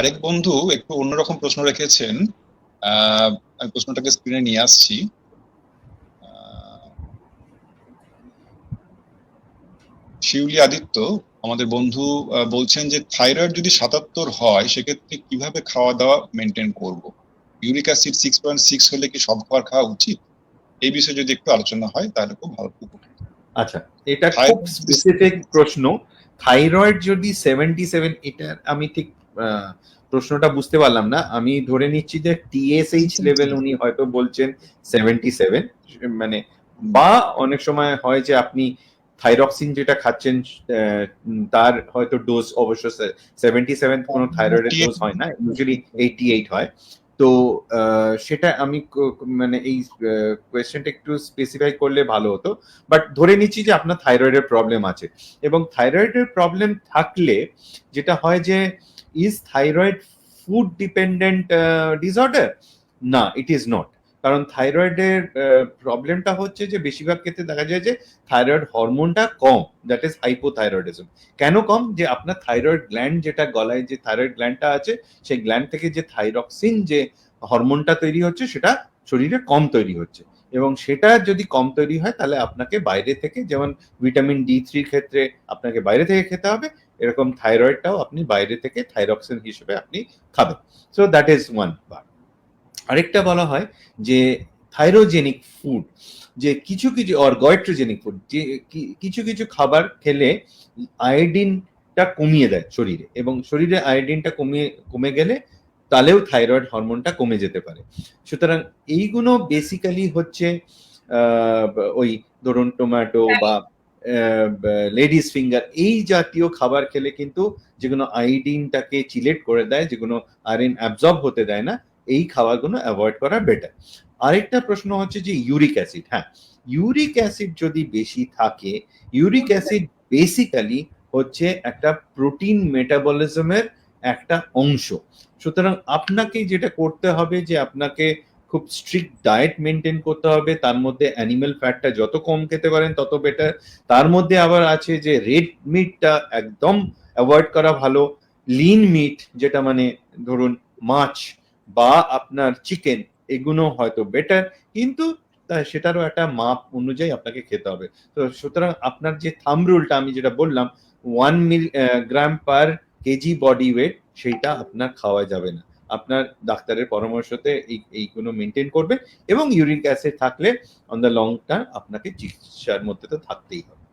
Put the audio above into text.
আরেক বন্ধু একটু অন্যরকম প্রশ্ন রেখেছেন। আমি প্রশ্নটাকে স্ক্রিনে নিয়ে আসছি। আহ, শিউলি আদিত্য আমাদের বন্ধু বলছেন যে থাইরয়েড যদি ৭৭ হয় সেক্ষেত্রে কিভাবে খাওয়া দাওয়া মেনটেন করব। ইউরিক অ্যাসিড 6.6 হলে কি সব খাবার খাওয়া উচিত? এই বিষয়ে যদি একটু আলোচনা হয় তাহলে খুব ভালো উপকৃত। আচ্ছা, এটা খুব থাইরয়েড যদি স্পেসিফিক প্রশ্ন। থাইরয়েড যদি 77, এটা আমি ঠিক প্রশ্নটা বুঝতে পারলাম না। আমি ধরে নিচ্ছি যে টিএসএইচ লেভেল উনি হয়তো বলছেন 77, মানে বা অনেক সময় হয় যে আপনি থাইরক্সিন যেটা খাচ্ছেন তার হয়তো ডোজ অবশ্য 77 কোনো থাইরয়েডের ডোজ হয় না, ইউজুয়ালি 88 হয়। তো সেটা আমি মানে এই কোয়েশ্চেনটা একটু স্পেসিফাই করলে ভালো হতো। বাট ধরে নিচ্ছি যে আপনার থাইরয়েডের প্রবলেম আছে, এবং থাইরয়েডের প্রবলেম থাকলে যেটা হয় যে is thyroid food dependent disorder? না, ইট ইজ নট। কারণ থাইরয়েডের প্রবলেমটা হচ্ছে যে বেশিরভাগ ক্ষেত্রে দেখা যায় যে থাইরয়েড হরমোনটা কম, দ্যাট ইজ হাইপোথাইরয়েডিজম। কেন কম? যে আপনার থাইরয়েড গ্ল্যান্ড, যেটা গলায় যে থাইরয়েড গ্ল্যান্ডটা আছে, সেই গ্ল্যান্ড থেকে যে থাইরক্সিন যে হরমোনটা তৈরি হচ্ছে সেটা শরীরে কম তৈরি হচ্ছে, এবং সেটা যদি কম তৈরি হয় তাহলে আপনাকে বাইরে থেকে, যেমন ভিটামিন ডি3 ক্ষেত্রে আপনাকে বাইরে থেকে খেতে হবে, এরকম থাইরয়েডটাও আপনি বাইরে থেকে থাইরক্সিন হিসেবে আপনি খাবেন। So that is one part. আরেকটা বলা হয় যে থাইরোজেনিক ফুড, যে কিছু কিছু অর গয়েট্রোজেনিক ফুড, যে কিছু কিছু খাবার খেলে আয়োডিনটা কমিয়ে দেয় শরীরে, এবং শরীরে আয়োডিনটা কমে গেলে তাহলেও থাইরয়েড হরমোনটা কমে যেতে পারে। সুতরাং এইগুলো বেসিক্যালি হচ্ছে ওই ধরুন টমেটো বা লেডিস ফিঙ্গার, এই জাতীয় খাবার খেলে কিন্তু, যেগুলো আয়োডিনটাকে চিলেট করে দেয়, যেগুলো আয়রন অ্যাবজর্ব হতে দেয় না, এই খাবারগুলো অ্যাভয়েড করা বেটার। আরেকটা প্রশ্ন হচ্ছে যে ইউরিক অ্যাসিড। হ্যাঁ, ইউরিক অ্যাসিড যদি বেশি থাকে, ইউরিক অ্যাসিড বেসিক্যালি হচ্ছে একটা প্রোটিন মেটাবলিজমের একটা অংশ। সুতরাং আপনাকে যেটা করতে হবে যে আপনাকে খুব স্ট্রিক্ট ডায়েট মেনটেন করতে হবে, তার মধ্যে অ্যানিমেল ফ্যাটটা যত কম খেতে পারেন তত বেটার। তার মধ্যে আবার আছে যে রেড মিটটা একদম অ্যাভয়েড করা ভালো। লিন মিট, যেটা মানে ধরুন মাছ বা আপনার চিকেন, এগুলো হয়তো বেটার, কিন্তু সেটারও একটা মাপ অনুযায়ী আপনাকে খেতে হবে। তো সুতরাং আপনার যে থাম্ব রুলটা আমি যেটা বললাম, 1 গ্রাম পার কেজি বডি ওয়েট, সেইটা আপনার খাওয়া যাবে না। আপনার ডাক্তারের পরামর্শতে এইগুলো মেনটেন করবে, এবং ইউরিক অ্যাসিড থাকলে অন দ্য লং টার্ম আপনাকে চিকিৎসার মধ্যে তো থাকতেই হবে।